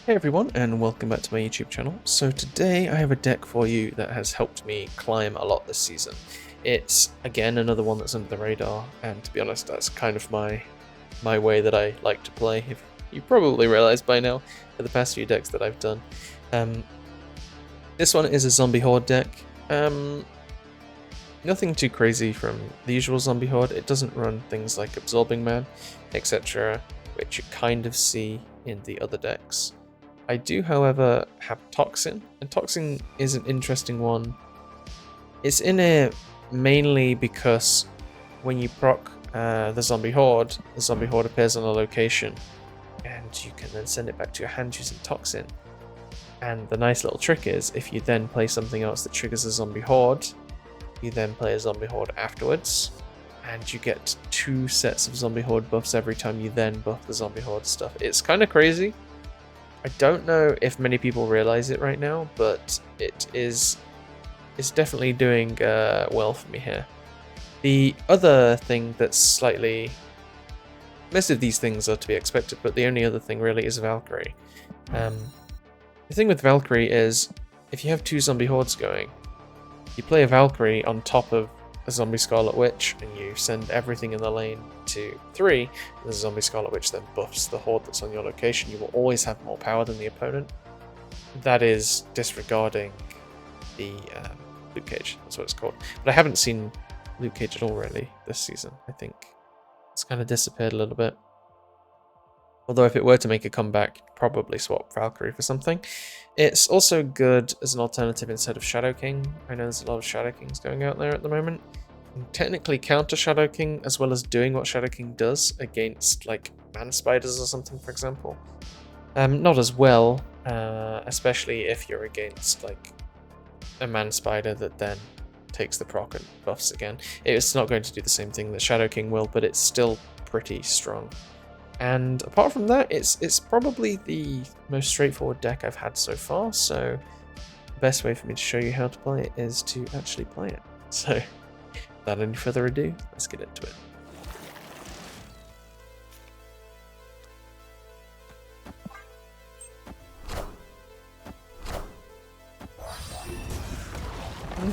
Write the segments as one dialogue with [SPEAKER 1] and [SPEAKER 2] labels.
[SPEAKER 1] Hey everyone, and welcome back to my YouTube channel. So today I have a deck for you that has helped me climb a lot this season. It's again another one that's under the radar, and to be honest, that's kind of my way that I like to play. If you probably realized by now for the past few decks that I've done. This one is a zombie horde deck. Nothing too crazy from the usual zombie horde. It doesn't run things like absorbing man, etc., which you kind of see in the other decks. I do, however, have Toxin, and Toxin is an interesting one. It's in it mainly because when you proc the zombie horde appears on a location, and you can then send it back to your hand using Toxin. And the nice little trick is, if you then play something else that triggers a zombie horde, you then play a zombie horde afterwards, and you get 2 sets of zombie horde buffs every time you then buff the zombie horde stuff. It's kind of crazy. I don't know if many people realize it right now, but it's definitely doing well for me here. The other thing that's slightly... most of these things are to be expected, but the only other thing really is Valkyrie. The thing with Valkyrie is, if you have 2 zombie hordes going, you play a Valkyrie on top of a zombie Scarlet Witch, and you send everything in the lane to 3, and the zombie Scarlet Witch then buffs the horde that's on your location, you will always have more power than the opponent. That is disregarding the Luke Cage, that's what it's called. But I haven't seen Luke Cage at all really this season. I think it's kind of disappeared a little bit. Although if it were to make a comeback, probably swap Valkyrie for something. It's also good as an alternative instead of Shadow King. I know there's a lot of Shadow Kings going out there at the moment. You can technically counter Shadow King as well as doing what Shadow King does against like man spiders or something, for example. Not as well, especially if you're against like a man spider that then takes the proc and buffs again. It's not going to do the same thing that Shadow King will, but it's still pretty strong. And apart from that, it's probably the most straightforward deck I've had so far, so the best way for me to show you how to play it is to actually play it. So, without any further ado, let's get into it.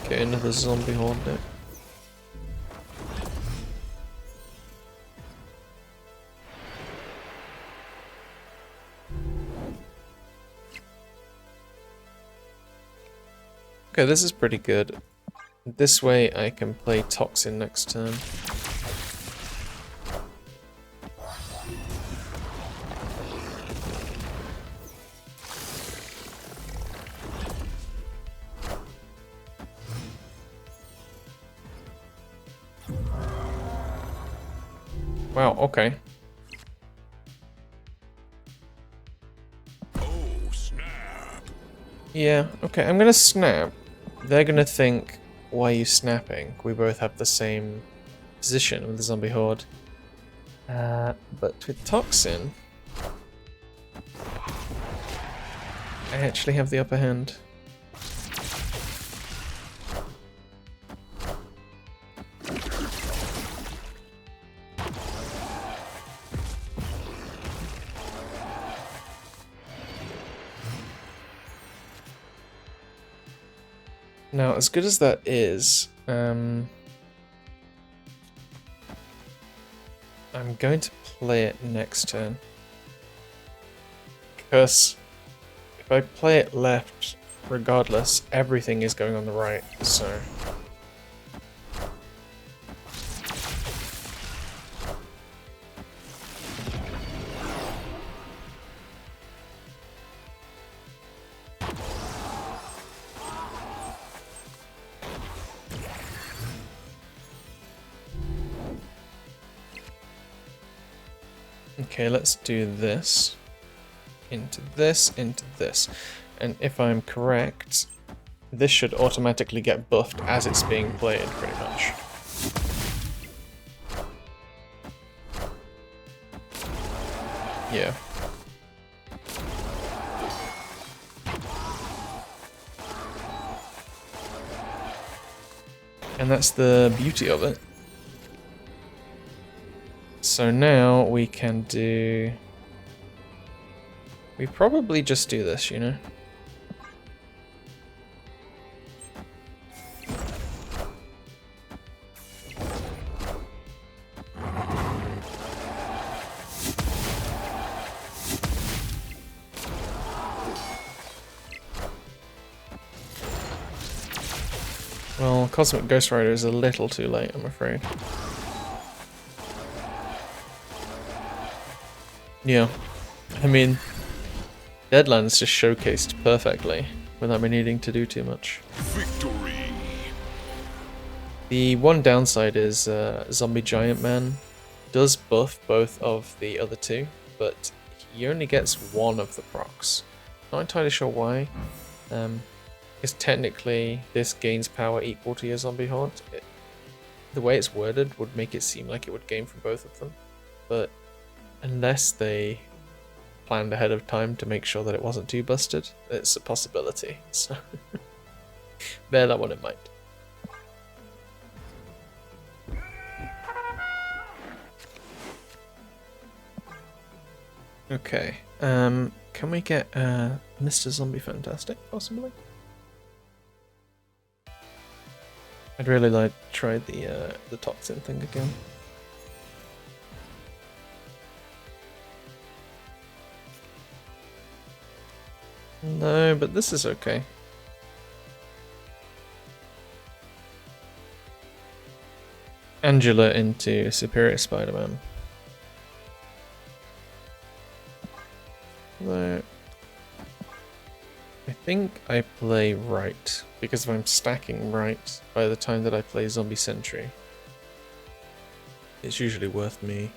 [SPEAKER 1] Okay, another zombie horde deck. Okay, this is pretty good. This way I can play Toxin next turn. Wow, okay.
[SPEAKER 2] Oh, snap.
[SPEAKER 1] Yeah, okay, I'm gonna snap. They're gonna think, why are you snapping? We both have the same position with the zombie horde. But with Toxin, I actually have the upper hand. Now, as good as that is, I'm going to play it next turn. Because if I play it left, regardless, everything is going on the right, so... Okay, let's do this. Into this, into this. And if I'm correct, this should automatically get buffed as it's being played, pretty much. Yeah. And that's the beauty of it. So now we can do We probably just do this, you know? Well, Cosmic Ghost Rider is a little too late, I'm afraid. Yeah, I mean, Deadlands just showcased perfectly without me needing to do too much.
[SPEAKER 2] Victory.
[SPEAKER 1] The one downside is Zombie Giant Man does buff both of the other two, but he only gets one of the procs. Not entirely sure why. Because technically this gains power equal to your Zombie Horde. The way it's worded would make it seem like it would gain from both of them, but unless they planned ahead of time to make sure that it wasn't too busted, it's a possibility. So bear that one in mind. Okay, can we get Mr. Zombie Fantastic, possibly? I'd really like to try the toxin thing again. No, but this is okay. Angela into Superior Spider-Man. No. I think I play right, because if I'm stacking right by the time that I play Zombie Sentry, it's usually worth me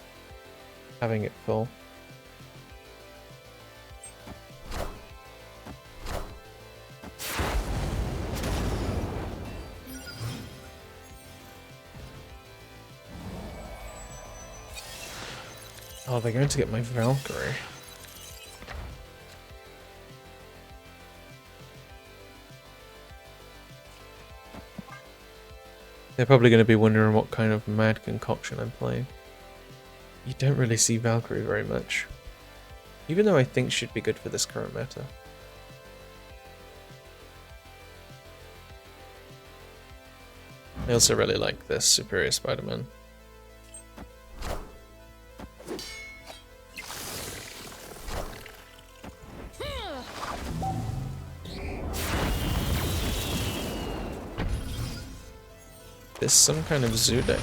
[SPEAKER 1] having it full. Oh, they're going to get my Valkyrie. They're probably going to be wondering what kind of mad concoction I'm playing. You don't really see Valkyrie very much. Even though I think she'd be good for this current meta. I also really like this Superior Spider-Man. This some kind of zoo deck.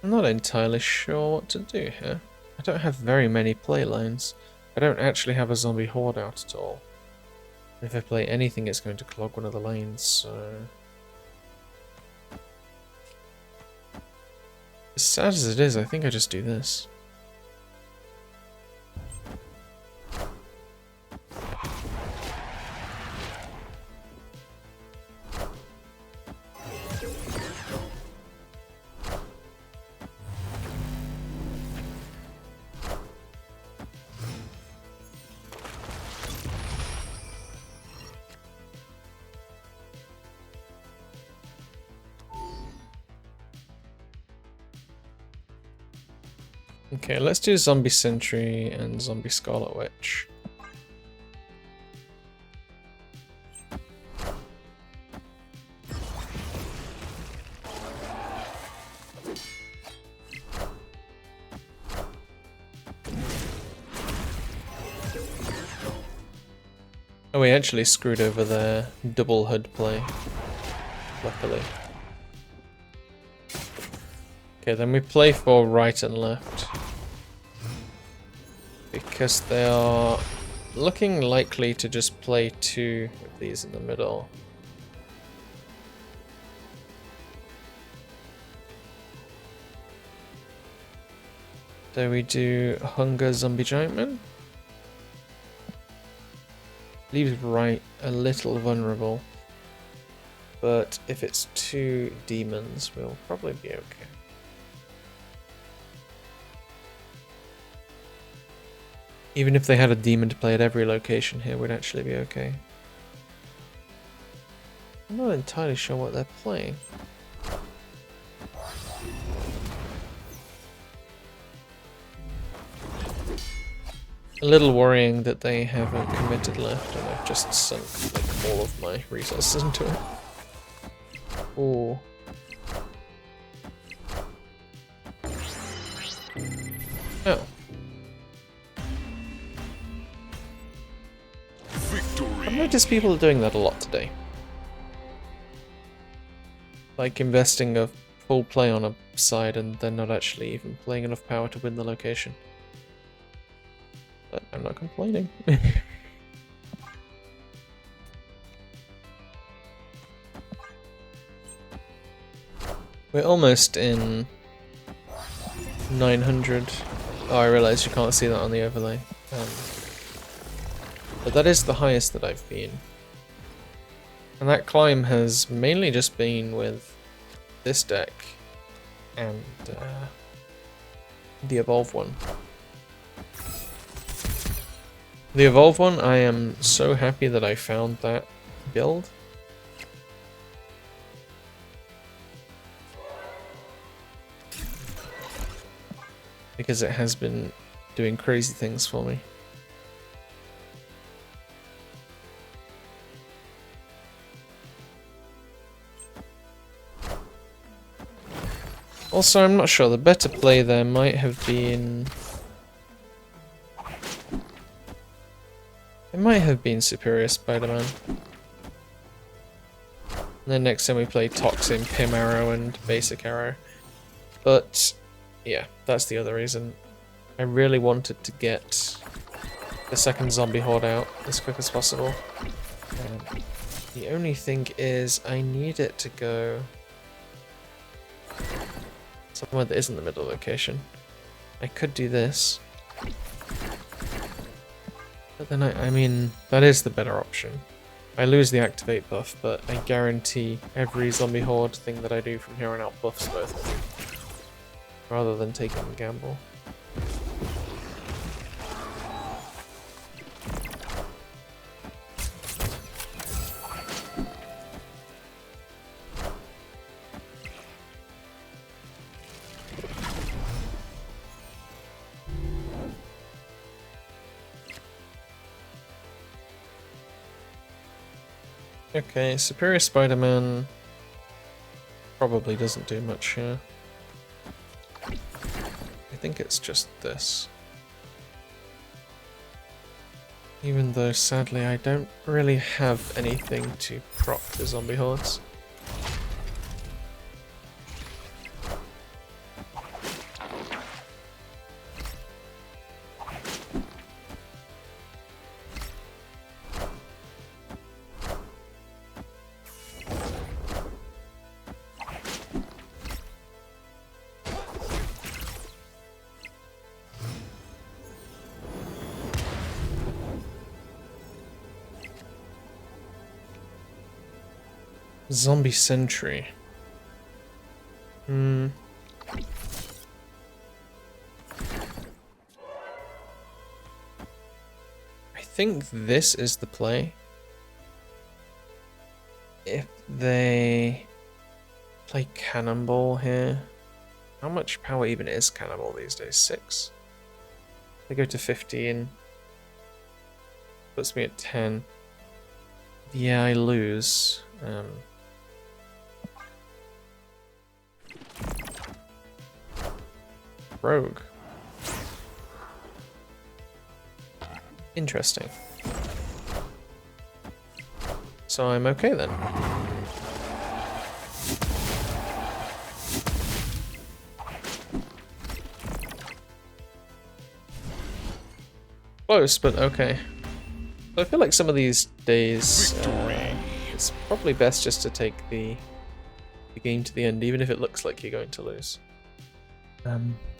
[SPEAKER 1] I'm not entirely sure what to do here. I don't have very many play lines. I don't actually have a zombie horde out at all. If I play anything, it's going to clog one of the lanes, so... As sad as it is, I think I just do this. Okay, let's do Zombie Sentry and Zombie Scarlet Witch. Oh, we actually screwed over their double HUD play, luckily. Okay, then we play for right and left. Because they are looking likely to just play two of these in the middle. So we do Hunger Zombie Giant Man. Leaves right a little vulnerable. But if it's two demons, we'll probably be okay. Even if they had a demon to play at every location here, we'd actually be okay. I'm not entirely sure what they're playing. A little worrying that they haven't committed left and I've just sunk like all of my resources into it. Oh. Oh.
[SPEAKER 2] Victory.
[SPEAKER 1] I've noticed people are doing that a lot today. Like investing a full play on a side and then not actually even playing enough power to win the location. But I'm not complaining. We're almost in 900. Oh, I realize you can't see that on the overlay. But that is the highest that I've been. And that climb has mainly just been with this deck and the Evolve one. The Evolve one, I am so happy that I found that build. Because it has been doing crazy things for me. Also, I'm not sure, the better play there might have been... It might have been Superior Spider-Man. And then next time we play Toxin, Pim Arrow, and Basic Arrow. But, yeah, that's the other reason. I really wanted to get the second zombie horde out as quick as possible. The only thing is, I need it to go somewhere that isn't the middle location. I could do this. But then I mean, that is the better option. I lose the activate buff, but I guarantee every zombie horde thing that I do from here on out buffs both of them. Rather than taking a gamble. Okay, Superior Spider-Man probably doesn't do much here. I think it's just this. Even though, sadly, I don't really have anything to proc the zombie hordes. Zombie Sentry. I think this is the play. If they play Cannonball here. How much power even is Cannonball these days? 6? They go to 15. Puts me at 10. Yeah, I lose. Rogue. Interesting. So I'm okay then. Close, but okay. So I feel like some of these days it's probably best just to take the game to the end, even if it looks like you're going to lose.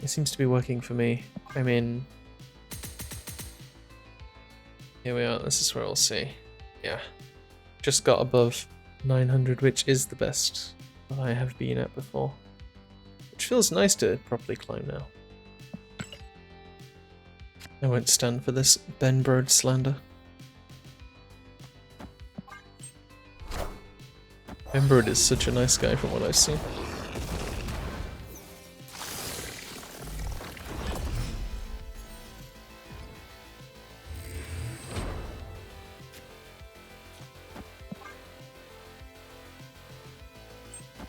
[SPEAKER 1] It seems to be working for me. I mean, here we are. This is where we'll see. Yeah, just got above 900, which is the best that I have been at before. Which feels nice to properly climb now. I won't stand for this Ben Bird slander. Ember is such a nice guy from what I've seen.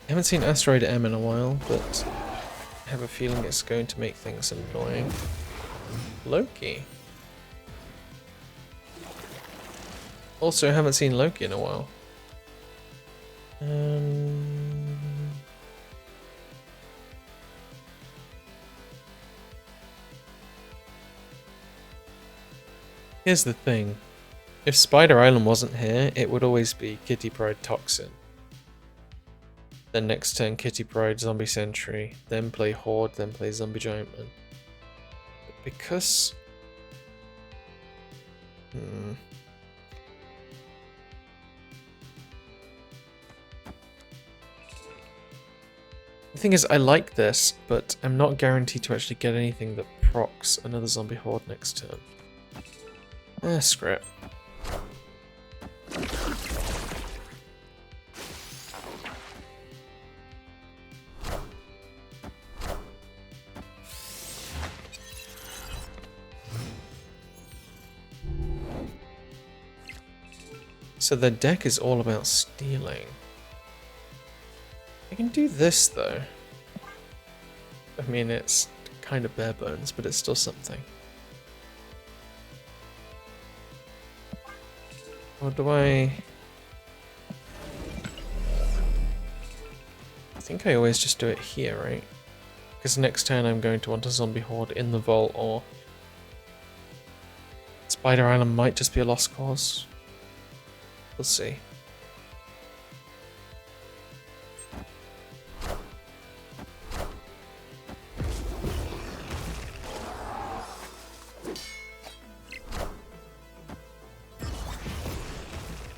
[SPEAKER 1] I haven't seen Asteroid M in a while, but I have a feeling it's going to make things annoying. Loki. Also, I haven't seen Loki in a while. Here's the thing. If Spider Island wasn't here, it would always be Kitty Pryde Toxin. Then next turn Kitty Pryde Zombie Sentry, then play Horde, then play Zombie Giant Man. But because... The thing is, I like this, but I'm not guaranteed to actually get anything that procs another Zombie Horde next turn. Screw it. So the deck is all about stealing. I can do this though. I mean, it's kind of bare bones, but it's still something. Or do I think I always just do it here, right? Because next turn I'm going to want a Zombie Horde in the vault, or Spider Island might just be a lost cause. We'll see.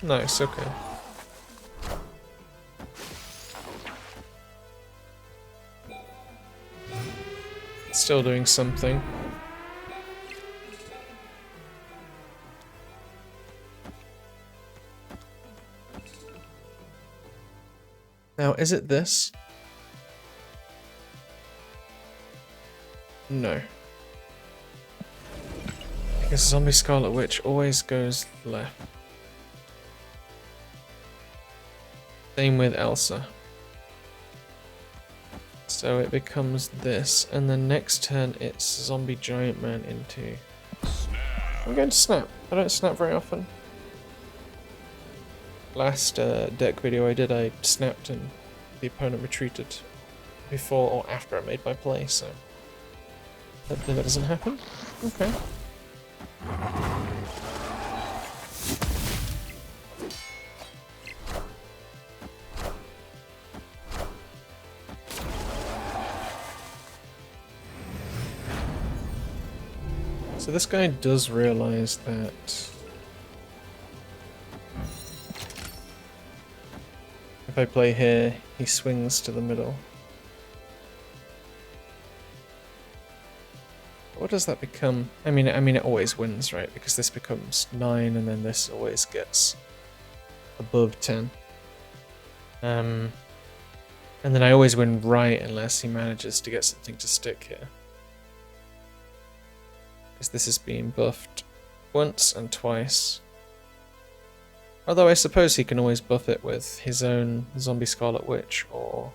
[SPEAKER 1] Nice, okay. Still doing something. Now, is it this? No. Because Zombie Scarlet Witch always goes left. Same with Elsa. So it becomes this, and then next turn it's Zombie Giant Man into... I'm going to snap. I don't snap very often. Last deck video I did, I snapped and the opponent retreated before or after I made my play, so hopefully that doesn't happen. Okay. So this guy does realize that if I play here, he swings to the middle. What does that become? I mean, it always wins, right? Because this becomes 9, and then this always gets above 10. And then I always win right unless he manages to get something to stick here. Because this is being buffed once and twice. Although I suppose he can always buff it with his own Zombie Scarlet Witch or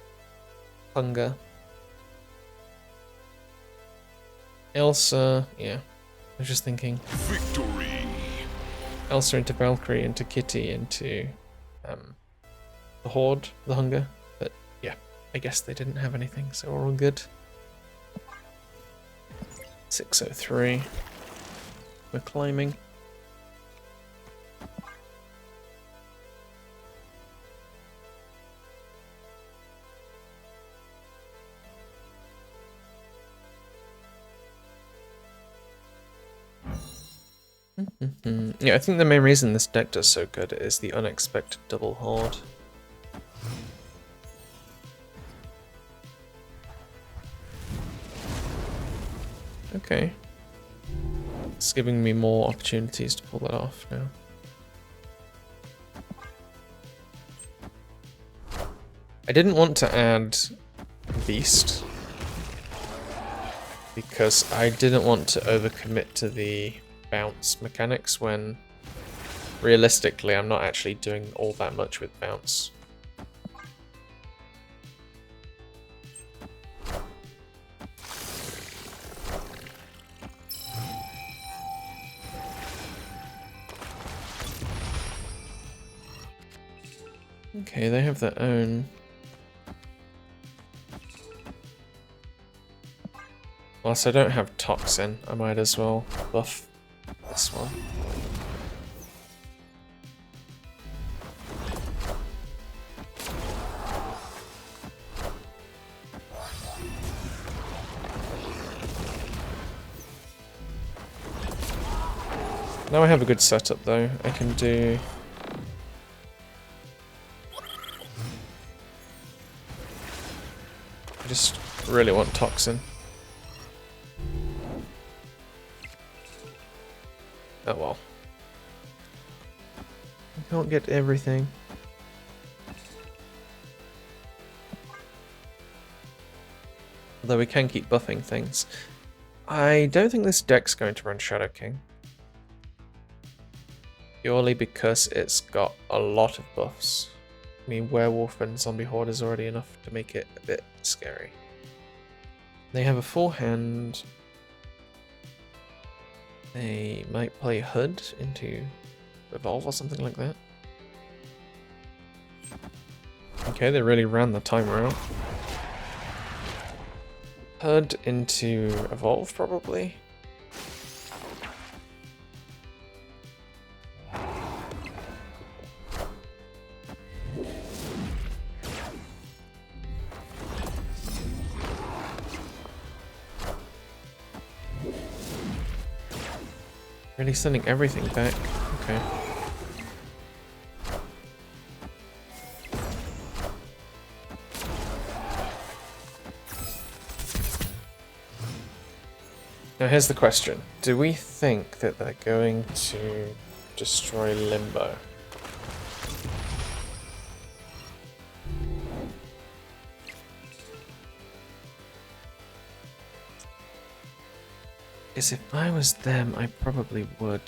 [SPEAKER 1] Hunger. Elsa, yeah, I was just thinking.
[SPEAKER 2] Victory.
[SPEAKER 1] Elsa into Valkyrie, into Kitty, into the Horde, the Hunger. But yeah, I guess they didn't have anything, so we're all good. 603. We're climbing. Yeah, I think the main reason this deck does so good is the unexpected double horde. Okay. It's giving me more opportunities to pull that off now. I didn't want to add Beast because I didn't want to overcommit to the bounce mechanics when realistically I'm not actually doing all that much with bounce. Okay, they have their own. Whilst I don't have Toxin, I might as well buff this one. Now I have a good setup though. I can do... I just really want Toxin. Oh well. I can't get everything. Although we can keep buffing things. I don't think this deck's going to run Shadow King. Purely because it's got a lot of buffs. I mean, Werewolf and Zombie Horde is already enough to make it a bit scary. They have a full hand. They might play Hood into Evolve or something like that. Okay, they really ran the timer out. Hood into Evolve, probably. Really sending everything back. Okay. Now here's the question. Do we think that they're going to destroy Limbo? Because if I was them, I probably would.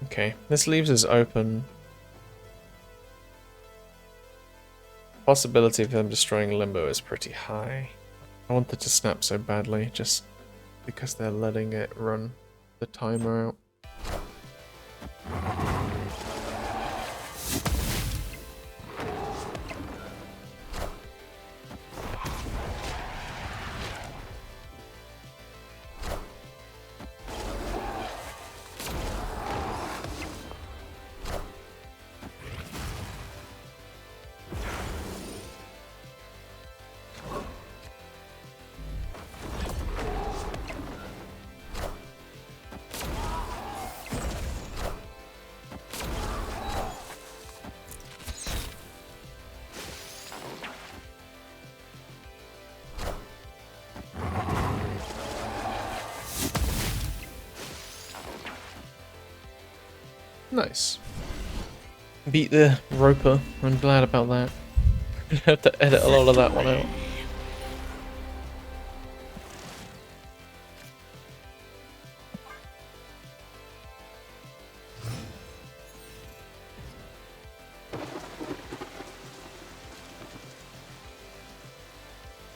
[SPEAKER 1] Okay, this leaves us open. Possibility of them destroying Limbo is pretty high. I wanted to snap so badly, just because they're letting it run the timer out. Nice. Beat the Roper. I'm glad about that. I have to edit a lot of that one out.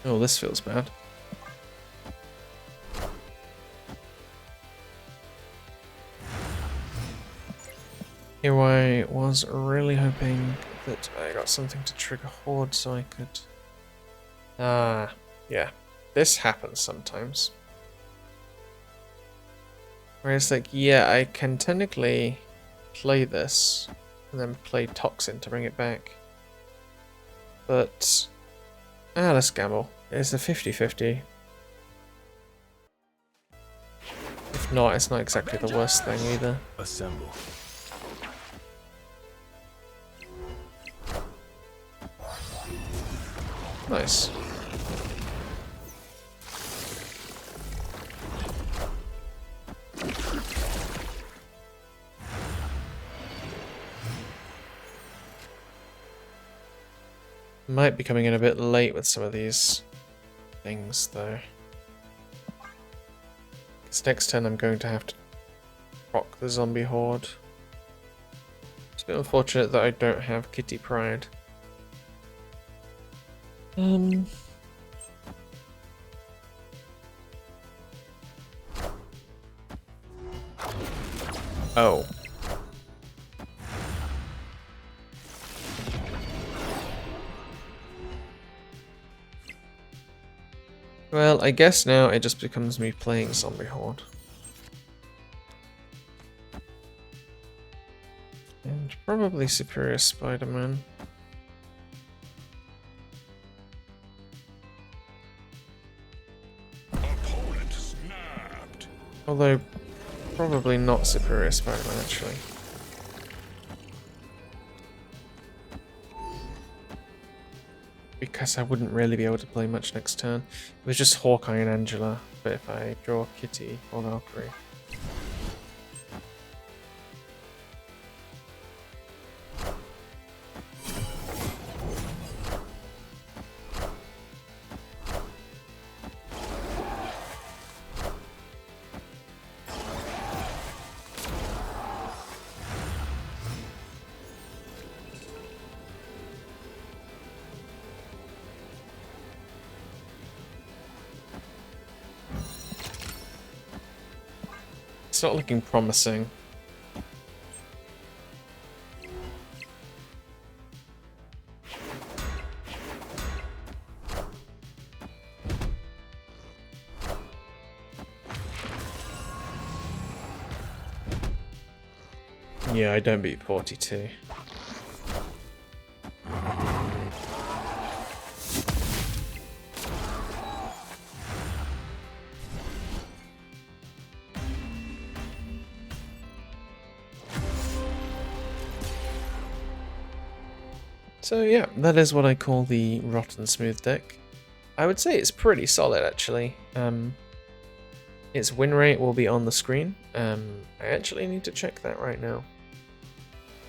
[SPEAKER 1] Oh, this feels bad. Here I was really hoping that I got something to trigger Horde so I could... Ah, yeah. This happens sometimes. Where it's like, yeah, I can technically play this and then play Toxin to bring it back. But... let's gamble. It's a 50-50. If not, it's not exactly the worst thing either.
[SPEAKER 2] Assemble.
[SPEAKER 1] Nice. Might be coming in a bit late with some of these things, though. Because next turn I'm going to have to proc the zombie horde. It's a bit unfortunate that I don't have Kitty Pride. Oh. Well, I guess now it just becomes me playing Zombie Horde. And probably Superior Spider-Man.
[SPEAKER 2] Opponent snapped.
[SPEAKER 1] Although, probably not Superior Spider-Man, actually. Because I wouldn't really be able to play much next turn. It was just Hawkeye and Angela, but if I draw Kitty or Valkyrie... It's not looking promising. Yeah, I don't beat 42. So yeah, that is what I call the Rotten Smooth deck. I would say it's pretty solid actually. Its win rate will be on the screen. I actually need to check that right now.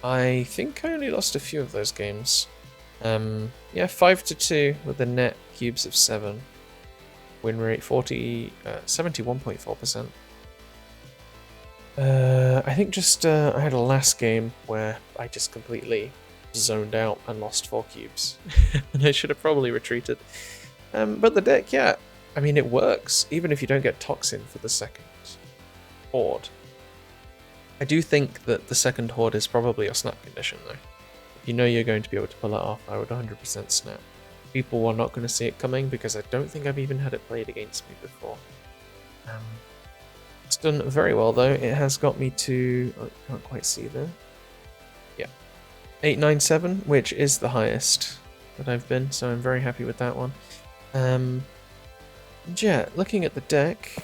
[SPEAKER 1] I think I only lost a few of those games. Yeah, 5-2 with a net cubes of 7. Win rate 71.4%. I think just I had a last game where I just completely zoned out and lost 4 cubes. And I should have probably retreated. But the deck, yeah, I mean, it works, even if you don't get Toxin for the second Horde. I do think that the second Horde is probably your snap condition, though. If you know you're going to be able to pull it off, I would 100% snap. People are not going to see it coming, because I don't think I've even had it played against me before. It's done very well, though. It has got me to... Oh, can't quite see there. 897, which is the highest that I've been, so I'm very happy with that one. Yeah, looking at the deck,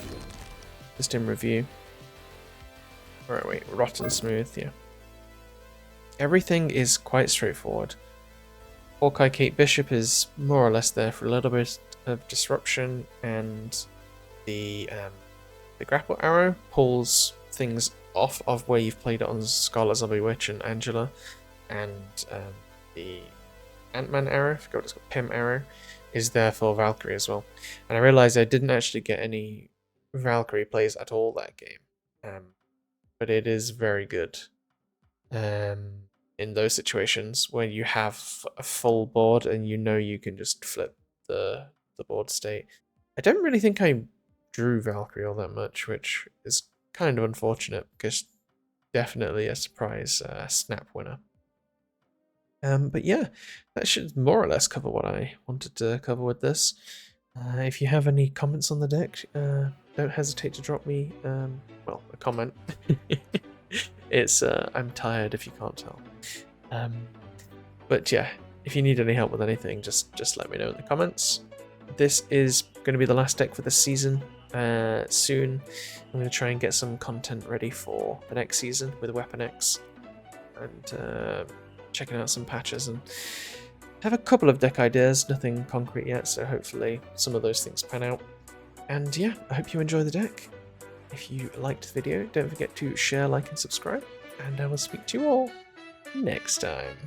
[SPEAKER 1] just in review. Where are we? Rotten Smooth, yeah. Everything is quite straightforward. Hawkeye Kate Bishop is more or less there for a little bit of disruption, and the grapple arrow pulls things off of where you've played it on Scarlet Zombie Witch and Angela. And the Ant-Man arrow, I forgot what it's called, Pym arrow, is there for Valkyrie as well. And I realised I didn't actually get any Valkyrie plays at all that game. But it is very good in those situations when you have a full board and you know you can just flip the board state. I don't really think I drew Valkyrie all that much, which is kind of unfortunate, because definitely a surprise snap winner. But yeah, that should more or less cover what I wanted to cover with this. If you have any comments on the deck, don't hesitate to drop me, well, a comment. It's, I'm tired if you can't tell. But yeah, if you need any help with anything, just let me know in the comments. This is going to be the last deck for this season. Soon, I'm going to try and get some content ready for the next season with Weapon X. And... checking out some patches and have a couple of deck ideas, nothing concrete yet, so hopefully some of those things pan out. And yeah, I hope you enjoy the deck. If you liked the video, don't forget to share, like, and subscribe, and I will speak to you all next time.